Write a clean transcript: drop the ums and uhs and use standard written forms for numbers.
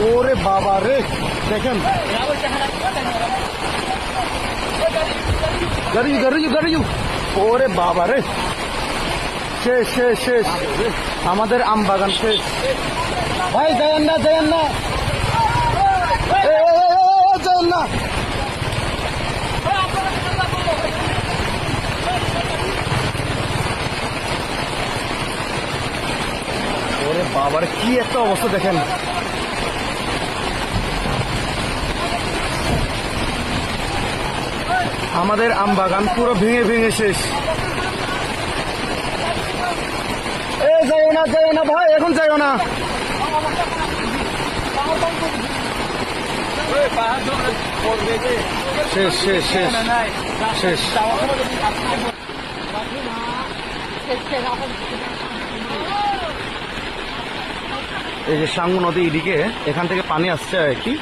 ওরে বাবা রে, দেখেন গাড়ি। ওরে বাবা রে, শেষ শেষ শেষ, আমাদের আম বাগান শেষ। ভাই যায়েন না, যায়েন না, যায়েন না। ওরে বাবার কি একটা অবস্থা দেখেন। আমাদের আম বাগান পুরো ভেঙে ভেঙে শেষ। যাইও না, যাইও না ভাই, এখন যাইও না। শেষ শেষ শেষ শেষ। এই যে সাঙ্গু নদী, এদিকে এখান থেকে পানি আসছে আর কি।